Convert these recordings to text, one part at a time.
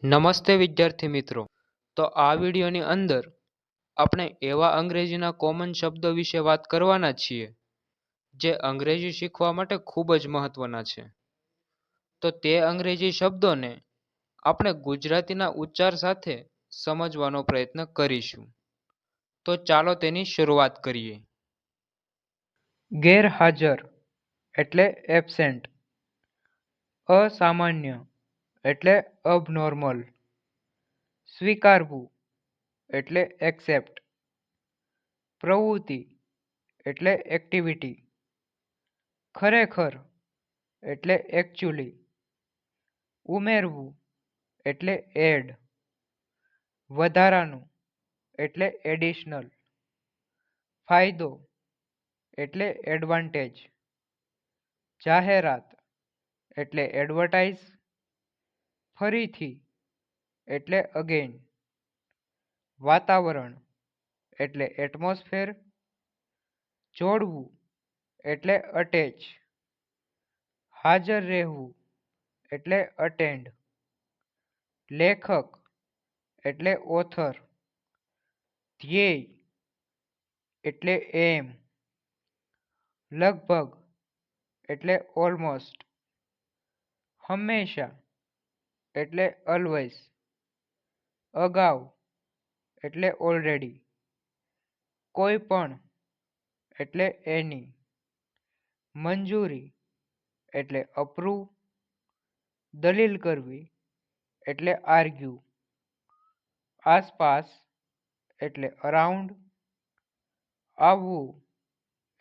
નમસ્તે વિદ્યાર્થી મિત્રો. તો આ વિડીયોની અંદર આપણે એવા અંગ્રેજીના કોમન શબ્દો વિશે વાત કરવાના છીએ જે અંગ્રેજી શીખવા માટે ખૂબ જ મહત્વના છે. તો તે અંગ્રેજી શબ્દોને આપણે ગુજરાતીના ઉચ્ચાર સાથે સમજવાનો પ્રયત્ન કરીશું. તો ચાલો તેની શરૂઆત કરીએ. ગેરહાજર એટલે એબસેન્ટ. અસામાન્ય એટલે અબનોર્મલ. સ્વીકારવું એટલે એક્સેપ્ટ. પ્રવૃત્તિ એટલે એક્ટિવિટી. ખરેખર એટલે એકચ્યુઅલી. ઉમેરવું એટલે એડ. વધારાનું એટલે એડિશનલ. ફાયદો એટલે એડવાન્ટેજ. જાહેરાત એટલે એડવર્ટાઇઝ. ફરીથી એટલે અગેન. વાતાવરણ એટલે એટમોસ્ફેર. જોડવું એટલે અટેચ. હાજર રહેવું એટલે અટેન્ડ. લેખક એટલે ઓથર. ધ્યેય એટલે એમ. લગભગ એટલે ઓલમોસ્ટ. હંમેશા એટલે ઓલવેઝ. અગાઉ એટલે ઓલરેડી. કોઈ પણ એટલે એની. મંજૂરી એટલે અપ્રૂવ. દલીલ કરવી એટલે આર્ગ્યુ. આસપાસ એટલે અરાઉન્ડ. આવવું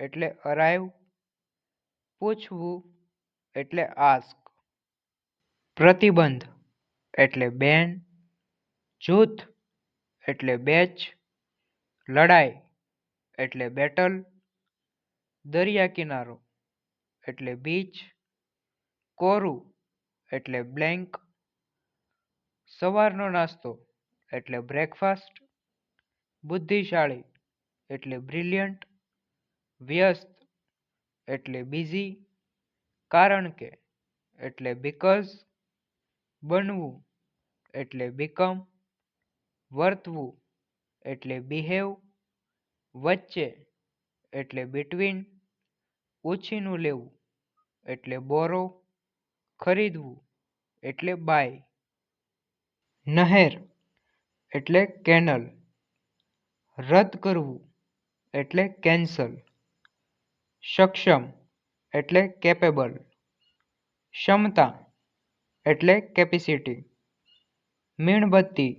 એટલે અરાઇવ. પૂછવું એટલે આસ્ક. પ્રતિબંધ એટલે બેન. જૂથ એટલે બેચ. લડાઈ એટલે બેટલ. દરિયા કિનારો એટલે બીચ. કોરું એટલે બ્લેન્ક. સવારનો નાસ્તો એટલે બ્રેકફાસ્ટ. બુદ્ધિશાળી એટલે બ્રિલિયન્ટ. વ્યસ્ત એટલે બિઝી. કારણ કે એટલે બીકોઝ. બનવું એટલે બીકમ. વર્તવું એટલે બિહેવ. વચ્ચે એટલે બિટવીન. ઉછીનું લેવું એટલે બોરો. ખરીદવું એટલે બાય. નહેર એટલે કેનલ. રદ કરવું એટલે કેન્સલ. સક્ષમ એટલે કેપેબલ. ક્ષમતા એટલે કેપેસિટી. મીણબત્તી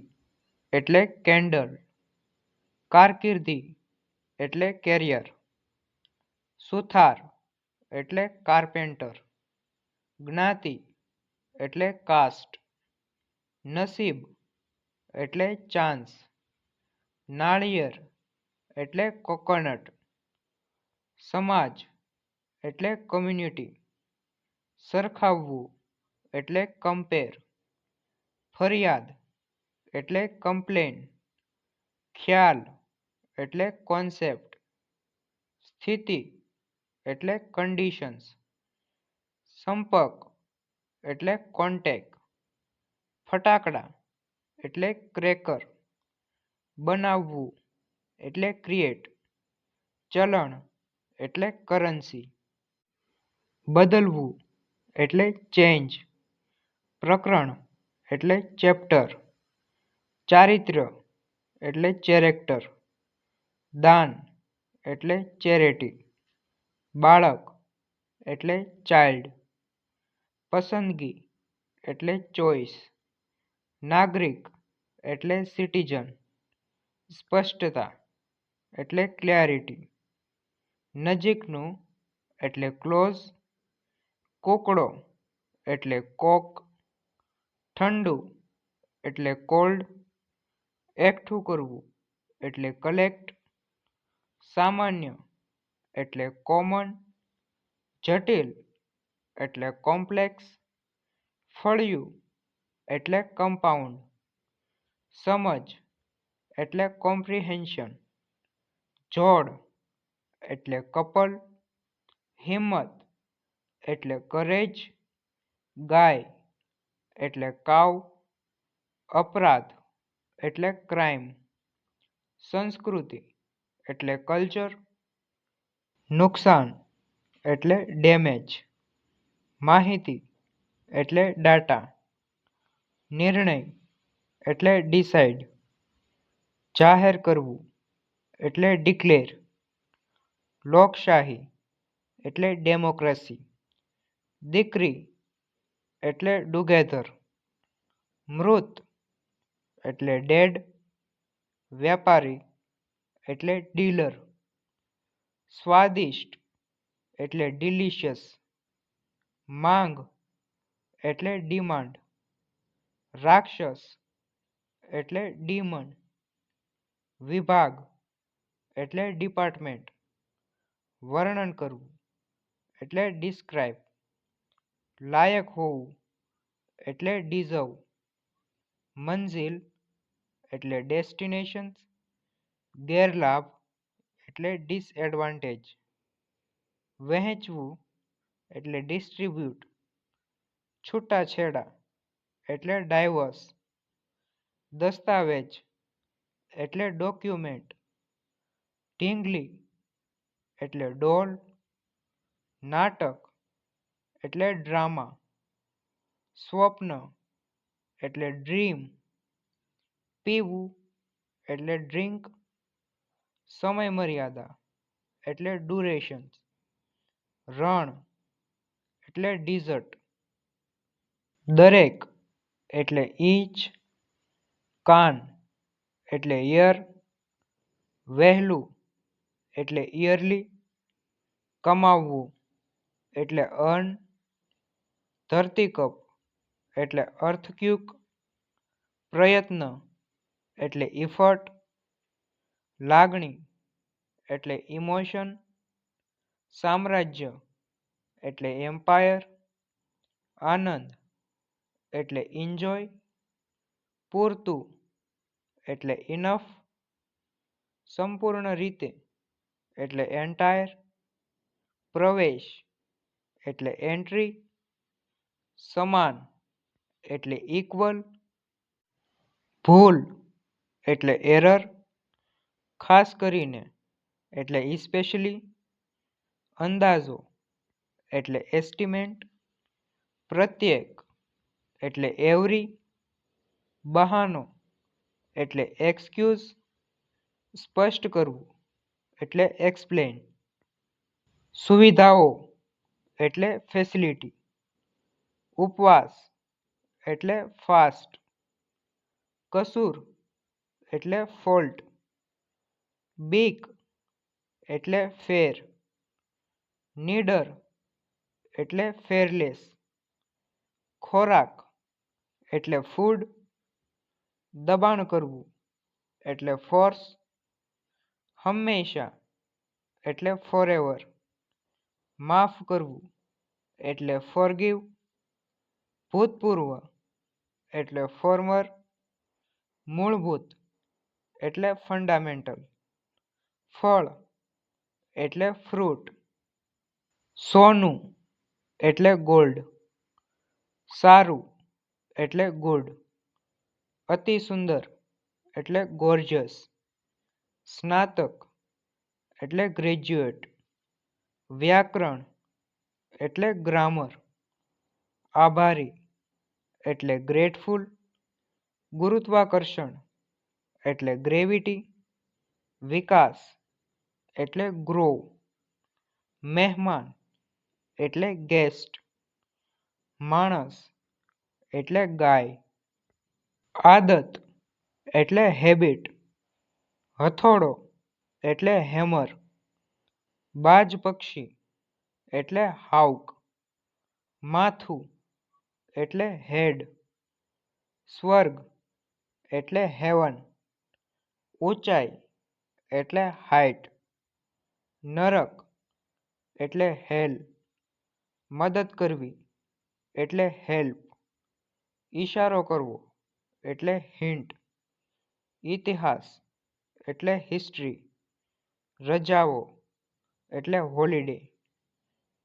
એટલે કેન્ડલ. કારકિર્દી એટલે કેરિયર. સુથાર એટલે કાર્પેન્ટર. જ્ઞાતિ એટલે કાસ્ટ. નસીબ એટલે ચાન્સ. નાળિયેર એટલે કોકોનટ. સમાજ એટલે કમ્યુનિટી. સરખાવવું એટલે કમ્પેર. ફરિયાદ એટલે કમ્પ્લેન. ખ્યાલ એટલે કોન્સેપ્ટ. સ્થિતિ એટલે કન્ડિશન્સ. સંપર્ક એટલે કોન્ટેક. ફટાકડા એટલે ક્રેકર. બનાવવું એટલે ક્રિએટ. ચલણ એટલે કરન્સી. બદલવું એટલે ચેન્જ. પ્રકરણ એટલે ચેપ્ટર. ચારિત્ર્ય એટલે કેરેક્ટર. દાન એટલે ચેરિટી. બાળક એટલે ચાઇલ્ડ. પસંદગી એટલે ચોઇસ. નાગરિક એટલે સિટીઝન. સ્પષ્ટતા એટલે ક્લેરિટી. નજીકનું એટલે ક્લોઝ. કોકડો એટલે કોક. ઠંડુ એટલે કોલ્ડ. એકઠું કરવું એટલે કલેક્ટ. સામાન્ય એટલે કોમન. જટિલ એટલે કોમ્પ્લેક્સ. ફળિયું એટલે કમ્પાઉન્ડ. સમજ એટલે કોમ્પ્રિહેન્શન. જોડ એટલે કપલ. હિંમત એટલે કરેજ. ગાય એટલે કાવ. અપરાધ એટલે ક્રાઇમ, સંસ્કૃતિ એટલે કલ્ચર, નુકસાન એટલે ડેમેજ, માહિતી એટલે ડાટા, નિર્ણય એટલે ડિસાઇડ, જાહેર કરવું એટલે ડિક્લેર, લોકશાહી એટલે ડેમોક્રેસી, દીકરી એટલે ટુગેધર, મૃત એટલે ડેડ, વેપારી એટલે ડીલર, સ્વાદિષ્ટ એટલે ડિલિશિયસ, માંગ એટલે ડિમાન્ડ, રાક્ષસ એટલે ડીમન, વિભાગ એટલે ડિપાર્ટમેન્ટ, વર્ણન કરવું એટલે ડિસ્ક્રાઇબ, લાયક હોવું એટલે ડિઝર્વ, મંઝિલ એટલે ડેસ્ટિનેશન, ગેરલાભ એટલે ડિસએડવાન્ટેજ, વહેંચવું એટલે ડિસ્ટ્રીબ્યુટ, છૂટાછેડા એટલે ડાયવર્સ, દસ્તાવેજ એટલે ડોક્યુમેન્ટ, ઢીંગલી એટલે ડોલ, નાટક એટલે ડ્રામા, સ્વપ્ન એટલે ડ્રીમ, પીવું એટલે ડ્રિંક, સમય મર્યાદા એટલે ડ્યુરેશન, રણ એટલે ડિઝર્ટ, દરેક એટલે ઈચ, કાન એટલે યર, વહેલું એટલે યરલી, કમાવવું એટલે અર્ન, ધરતીકંપ એટલે અર્થક્યુક, પ્રયત્ન એટલે ઇફર્ટ, લાગણી એટલે ઇમોશન, સામ્રાજ્ય એટલે એમ્પાયર, આનંદ એટલે એન્જોય, પૂરતું એટલે ઇનફ, સંપૂર્ણ રીતે એટલે એન્ટાયર, પ્રવેશ એટલે એન્ટ્રી, સમાન એટલે ઇક્વલ, ભૂલ એટલે એરર, ખાસ કરીને એટલે ઇસ્પેશિયલી, અંદાજો એટલે એસ્ટિમેટ, પ્રત્યેક એટલે એવરી, બહાનો એટલે એક્સક્યુઝ, સ્પષ્ટ કરવું એટલે એક્સપ્લેન, સુવિધાઓ એટલે ફેસિલિટી, ઉપવાસ એટલે ફાસ્ટ, કસૂર એટલે ફોલ્ટ, બીક એટલે ફેર, નીડર એટલે ફેરલેસ, ખોરાક એટલે ફૂડ, દબાણ કરવું એટલે ફોર્સ, હંમેશા એટલે ફોરએવર, માફ કરવું એટલે ફોરગીવ, ભૂતપૂર્વ એટલે ફોર્મર, મૂળભૂત એટલે ફંડામેન્ટલ, ફળ એટલે ફ્રૂટ, સોનું એટલે ગોલ્ડ, સારું એટલે ગુડ, અતિ સુંદર એટલે ગોર્જિયસ, સ્નાતક એટલે ગ્રેજ્યુએટ, વ્યાકરણ એટલે ગ્રામર, આભારી એટલે ગ્રેટફુલ, ગુરુત્વાકર્ષણ એટલે ગ્રેવિટી, વિકાસ એટલે ગ્રો, મહેમાન એટલે ગેસ્ટ, માણસ એટલે ગાય, આદત એટલે હેબિટ, હથોડો એટલે હેમર, બાજ પક્ષી એટલે હાઉક, માથું એટલે હેડ, સ્વર્ગ એટલે હેવન, ઊંચાઈ એટલે હાઇટ, નરક એટલે હેલ, મદદ કરવી એટલે હેલ્પ, ઈશારો કરવો એટલે હિન્ટ, ઇતિહાસ એટલે હિસ્ટ્રી, રજાઓ એટલે હોલિડે,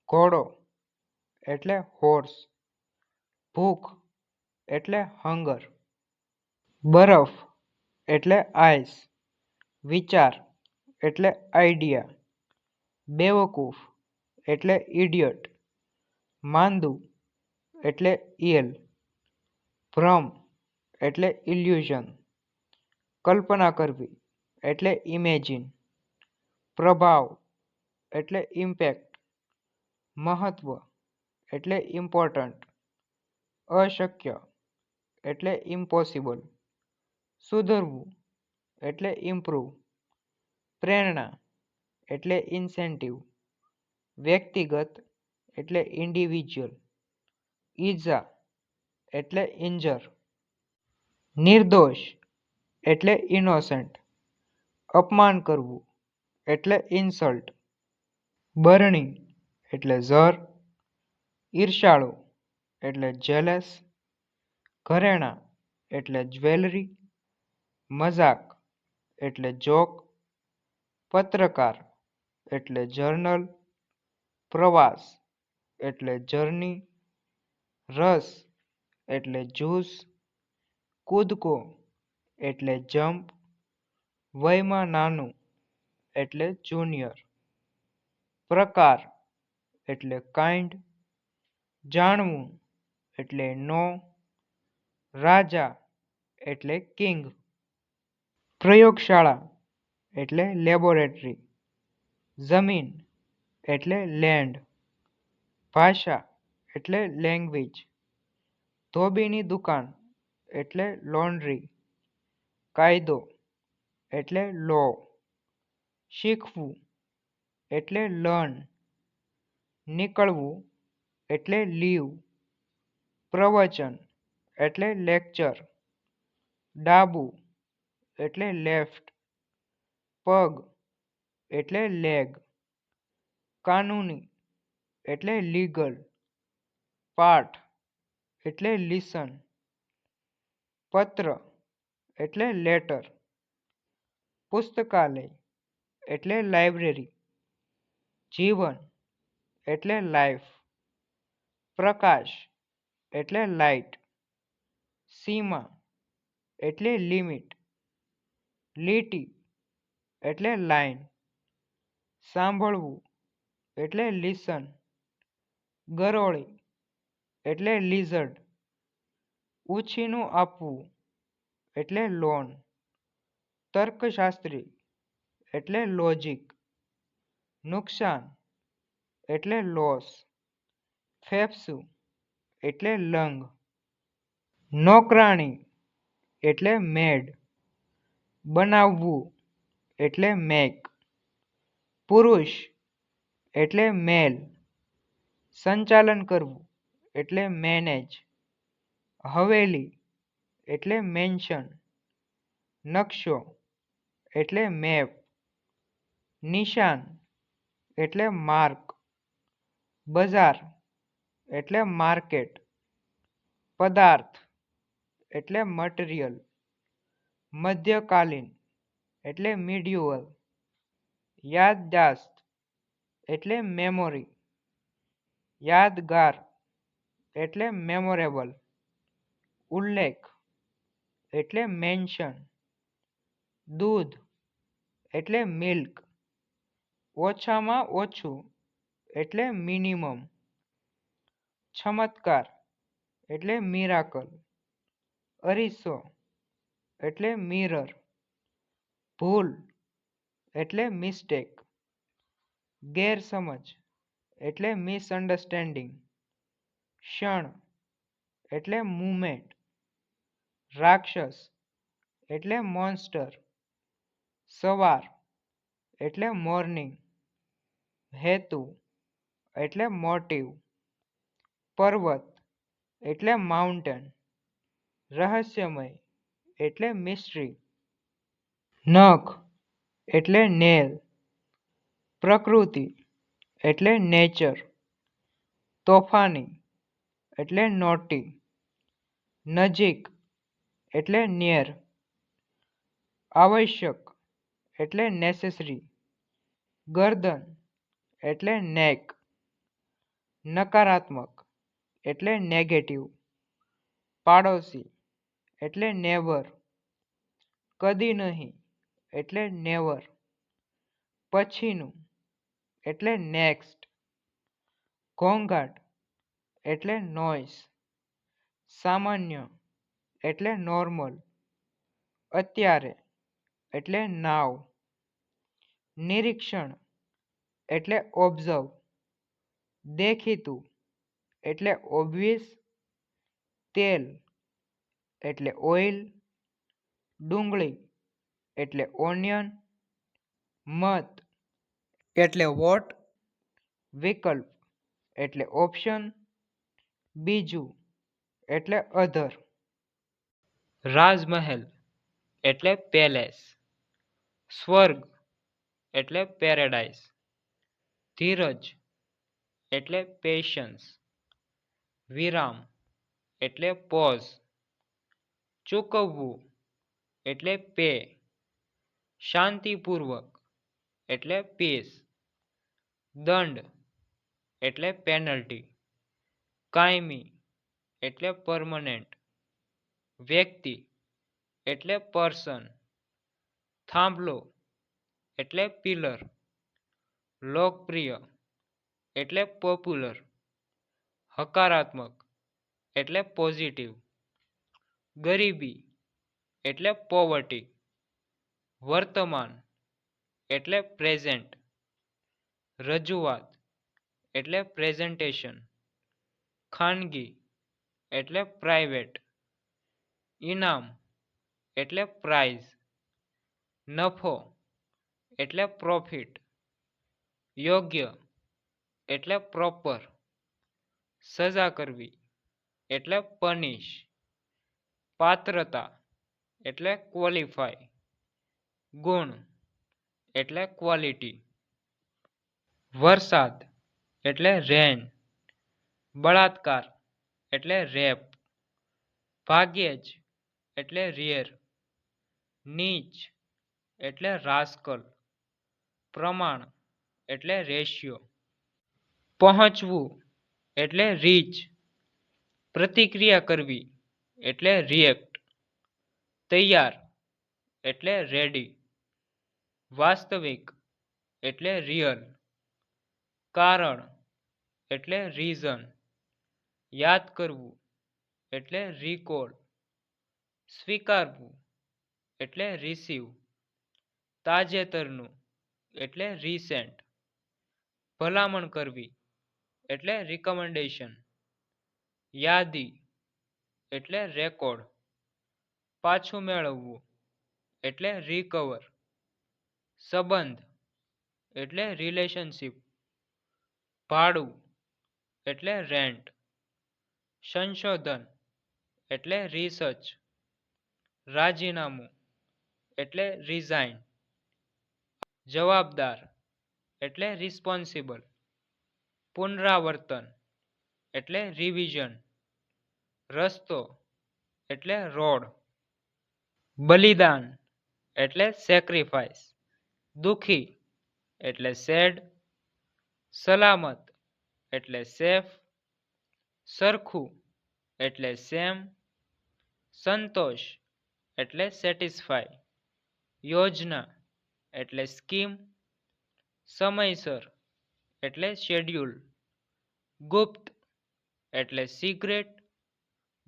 ઘોડો એટલે હોર્સ, ભૂખ એટલે હંગર, બરફ એટલે આઈસ, વિચાર એટલે આઈડિયા, બેવકૂફ એટલે ઇડિયટ, માંદું એટલે ઇલ, ભ્રમ એટલે ઇલ્યુઝન, કલ્પના કરવી એટલે ઇમેજિન, પ્રભાવ એટલે ઇમ્પેક્ટ, મહત્વ એટલે ઇમ્પોર્ટન્ટ, અશક્ય એટલે ઇમ્પોસિબલ, સુધરવું એટલે ઇમ્પ્રૂવ, પ્રેરણા એટલે ઇન્સેન્ટિવ, વ્યક્તિગત એટલે ઇન્ડિવિજ્યુઅલ, ઈજા એટલે ઇન્જર, નિર્દોષ એટલે ઇનોસન્ટ, અપમાન કરવું એટલે ઇન્સલ્ટ, બરણી એટલે ઝર, ઈર્ષાળુ એટલે જેલસ, ઘરેણાં એટલે જ્વેલરી, મજાક એટલે જોક, પત્રકાર એટલે જર્નલ, પ્રવાસ એટલે જર્ની, રસ એટલે જ્યુસ, કૂદકો એટલે જમ્પ, વયમાં નાનું એટલે જુનિયર, પ્રકાર એટલે કાઇન્ડ, જાણવું એટલે નો, રાજા એટલે કિંગ, પ્રયોગશાળા એટલે લેબોરેટરી, જમીન એટલે લેન્ડ, ભાષા એટલે લેંગ્વેજ, ધોબીની દુકાન એટલે લોન્ડ્રી, કાયદો એટલે લો, શીખવું એટલે લર્ન, નીકળવું એટલે લીવ, પ્રવચન એટલે લેક્ચર, ડાબું એટલે લેફ્ટ, પગ એટલે લેગ, કાનૂની એટલે લીગલ, પાઠ એટલે લિસન, પત્ર એટલે લેટર, પુસ્તકાલય એટલે લાઇબ્રેરી, જીવન એટલે લાઈફ, પ્રકાશ એટલે લાઇટ, સીમા એટલે લિમિટ, લીટી એટલે લાઈન, સાંભળવું એટલે લિસન, ગરોળી એટલે લિઝર્ડ, ઉછીનું આપવું એટલે લોન, તર્કશાસ્ત્રી એટલે લોજિક, નુકસાન એટલે લોસ, ફેફસું એટલે લંગ, નોકરાણી એટલે મેડ, બનાવવું એટલે મેક, પુરુષ એટલે મેલ, સંચાલન કરવું એટલે મેનેજ, હવેલી એટલે મેન્શન, નકશો એટલે મેપ, નિશાન એટલે માર્ક, બજાર એટલે માર્કેટ, પદાર્થ એટલે મટીરિયલ, મધ્યકાલીન એટલે મિડ્યુઅલ, યાદદાસ્ત એટલે મેમોરી, યાદગાર એટલે મેમોરેબલ, ઉલ્લેખ એટલે મેન્શન, દૂધ એટલે મિલ્ક, ઓછામાં ઓછું એટલે મિનિમમ, ચમત્કાર એટલે મિરાકલ, અરીસો એટલે મિરર, ભૂલ એટલે મિસ્ટેક, ગેરસમજ એટલે મિસઅન્ડરસ્ટેન્ડિંગ, ક્ષણ એટલે મુમેન્ટ, રાક્ષસ એટલે મોન્સ્ટર, સવાર એટલે મોર્નિંગ, હેતુ એટલે મોટિવ, પર્વત એટલે માઉન્ટેન, રહસ્યમય એટલે મિસ્ટ્રી, નખ એટલે નેલ, પ્રકૃતિ એટલે નેચર, તોફાની એટલે નોટી, નજીક એટલે નિયર, આવશ્યક એટલે નેસેસરી, ગરદન એટલે નેક, નકારાત્મક એટલે નેગેટિવ, પાડોશી એટલે નેબર, કદી નહીં એટલે નેવર, પછીનું એટલે નેક્સ્ટ, ઘોંઘાટ એટલે નોઇસ, સામાન્ય એટલે નોર્મલ, અત્યારે એટલે નાવ, નિરીક્ષણ એટલે ઓબ્ઝર્વ, દેખીતું એટલે ઓબ્વિયસ, તેલ એટલે ઓઇલ, ડુંગળી એટલે ઓનિયન, મત એટલે વોટ, વિકલ્પ એટલે ઓપ્શન, બીજું એટલે અધર. રાજમહેલ એટલે પેલેસ, સ્વર્ગ એટલે પેરેડાઇઝ, ધીરજ એટલે પેશન્સ, વિરામ એટલે પોઝ, ચૂકવવું એટલે પે, શાંતિપૂર્વક એટલે પીસ, દંડ એટલે પેનલ્ટી, કાયમી એટલે પરમનન્ટ, વ્યક્તિ એટલે પર્સન, થાંભલો એટલે પિલર, લોકપ્રિય એટલે પોપ્યુલર, હકારાત્મક એટલે પોઝિટિવ, ગરીબી એટલે પોવર્ટી, વર્તમાન એટલે પ્રેઝન્ટ, રજૂઆત એટલે પ્રેઝન્ટેશન, ખાનગી એટલે પ્રાઇવેટ, ઇનામ એટલે પ્રાઇઝ, નફો એટલે પ્રોફિટ, યોગ્ય એટલે પ્રોપર, સજા કરવી એટલે પનિશ, પાત્રતા એટલે ક્વોલિફાય, ગુણ એટલે ક્વોલિટી, વરસાદ એટલે રેન, બળાત્કાર એટલે રેપ, ભાગ્યે જ એટલે રેર, નીચ એટલે રાસ્કલ, પ્રમાણ એટલે રેશિયો, પહોંચવું એટલે રીચ, પ્રતિક્રિયા કરવી એટલે રિએક્ટ, તૈયાર એટલે રેડી, વાસ્તવિક એટલે રિયલ, કારણ એટલે રીઝન, યાદ કરવું એટલે રિકોલ, સ્વીકારવું એટલે રિસીવ, તાજેતરનું એટલે રિસેન્ટ, ભલામણ કરવી એટલે રિકમેન્ડેશન, યાદી એટલે રેકોર્ડ, પાછું મેળવવું એટલે રિકવર, સંબંધ એટલે રિલેશનશિપ, ભાડું એટલે રેન્ટ, સંશોધન એટલે રિસર્ચ, રાજીનામું એટલે રિઝાઇન, જવાબદાર એટલે રિસ્પોન્સિબલ, પુનરાવર્તન એટલે રિવિઝન, રસ્તો એટલે રોડ, બલિદાન એટલે સેક્રિફાઈસ, દુખી એટલે સેડ, સલામત એટલે સેફ, સરખું એટલે સેમ, સંતોષ એટલે સેટિસ્ફાય, યોજના એટલે સ્કીમ, સમયસર એટલે શેડ્યુલ, ગુપ્ત એટલે સિક્રેટ,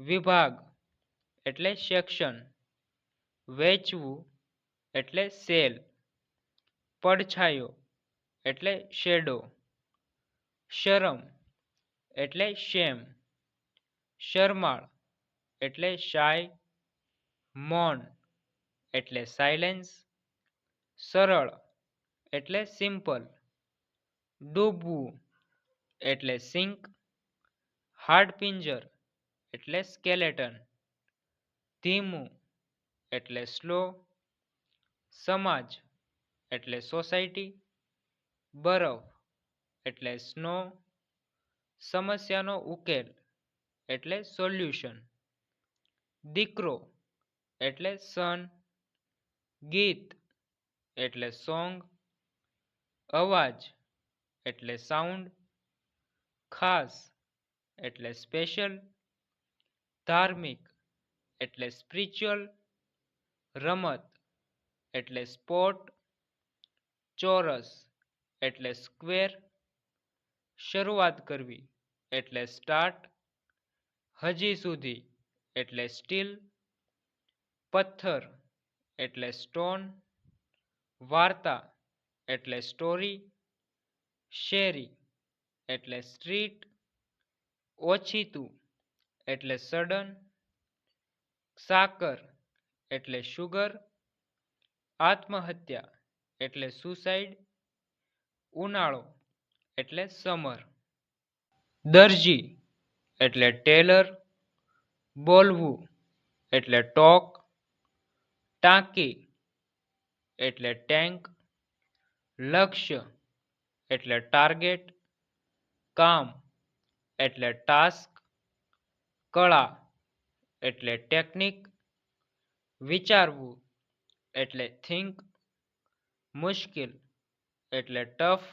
વિભાગ એટલે સેક્શન, વેચવું એટલે સેલ, પડછાયો એટલે શેડો, શરમ એટલે શેમ, શરમાળ એટલે શાય, મૌન એટલે સાયલેન્સ, સરળ એટલે સિમ્પલ, ડૂબવું એટલે સિંક, હાડપિંજર એટલે સ્કેલેટન, ધીમું એટલે સ્લો, સમાજ એટલે સોસાયટી, બરફ એટલે સ્નો, સમસ્યાનો ઉકેલ એટલે સોલ્યુશન, દીકરો એટલે સન, ગીત એટલે સોંગ, અવાજ એટલે સાઉન્ડ, ખાસ એટલે સ્પેશિયલ, ધાર્મિક એટલે સ્પિરિચ્યુઅલ, રમત એટલે સ્પોટ, ચોરસ એટલે સ્ક્વેર, શરૂઆત કરવી એટલે સ્ટાર્ટ, હજી સુધી એટલે સ્ટીલ, પથ્થર એટલે સ્ટોન, વાર્તા એટલે સ્ટોરી, શેરી એટલે સ્ટ્રીટ, ઓછીતું એટલે સડન, સાકર એટલે શુગર, આત્મહત્યા એટલે સુસાઇડ, ઉનાળો એટલે સમર, દરજી એટલે ટેલર, બોલવું એટલે ટોક, ટાંકી એટલે ટેન્ક, લક્ષ્ય એટલે ટાર્ગેટ, કામ એટલે ટાસ્ક, કળા એટલે ટેકનિક, વિચારવું એટલે થિંક, મુશ્કેલ એટલે ટફ,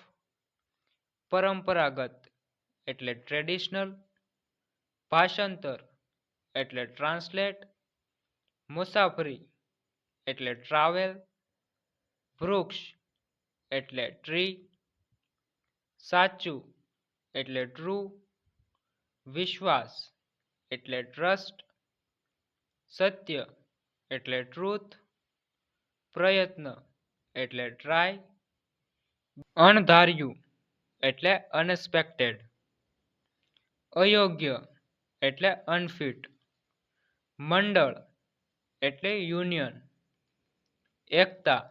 પરંપરાગત એટલે ટ્રેડિશનલ, ભાષાંતર એટલે ટ્રાન્સલેટ, મુસાફરી એટલે ટ્રાવેલ, વૃક્ષ એટલે ટ્રી, સાચું એટલે ટ્રુ, વિશ્વાસ એટલે ટ્રસ્ટ, સત્ય એટલે ટ્રુથ, પ્રયત્ન એટલે ટ્રાય, અણધાર્યું એટલે અનએક્સપેક્ટેડ, અયોગ્ય એટલે અનફિટ, મંડળ એટલે યુનિયન, એકતા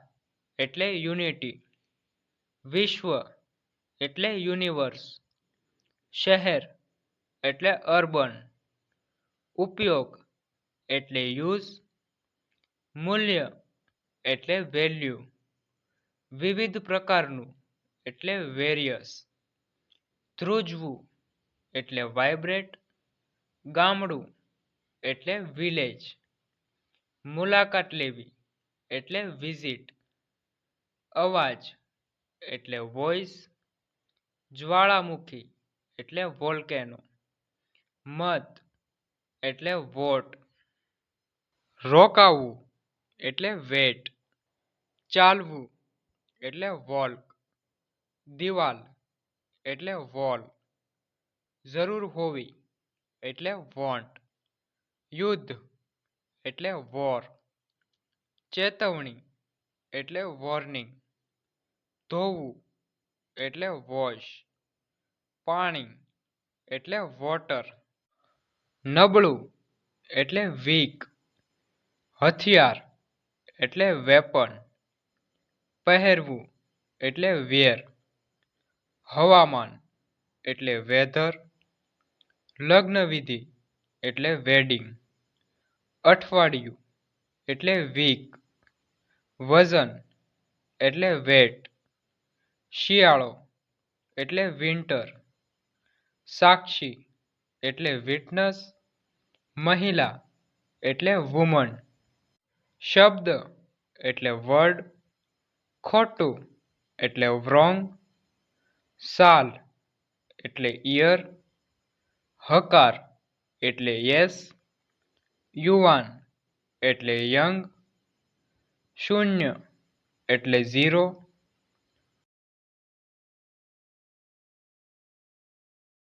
એટલે યુનિટી, વિશ્વ એટલે યુનિવર્સ, શહેર એટલે અર્બન, ઉપયોગ એટલે યુઝ, મૂલ્ય એટલે વેલ્યુ, વિવિધ પ્રકારનું એટલે વેરિયસ, ધ્રુજવું એટલે વાઇબ્રેટ, ગામડું એટલે વિલેજ, મુલાકાત લેવી એટલે વિઝિટ, અવાજ એટલે વોઇસ, જ્વાળામુખી એટલે વોલ્કેનો, મત એટલે વોટ, રોકાવું એટલે વેટ, ચાલવું એટલે વોલ્ક, દિવાલ એટલે વોલ, જરૂર હોવી એટલે વોન્ટ, યુદ્ધ એટલે વોર, ચેતવણી એટલે વોર્નિંગ, ધોવું એટલે વોશ, પાણી એટલે વોટર, નબળું એટલે વીક, હથિયાર એટલે વેપન, પહેરવું એટલે વેર, હવામાન એટલે વેધર, લગ્નવિધિ એટલે વેડિંગ, અઠવાડિયું એટલે વીક, વજન એટલે વેટ, શિયાળો એટલે વિન્ટર, સાક્ષી એટલે વિટનસ, મહિલા એટલે વુમન, શબ્દ એટલે વર્ડ, ખોટું એટલે વ્રોંગ, સાલ એટલે ઈયર, હકાર એટલે યસ, યુવાન એટલે યંગ, શૂન્ય એટલે ઝીરો,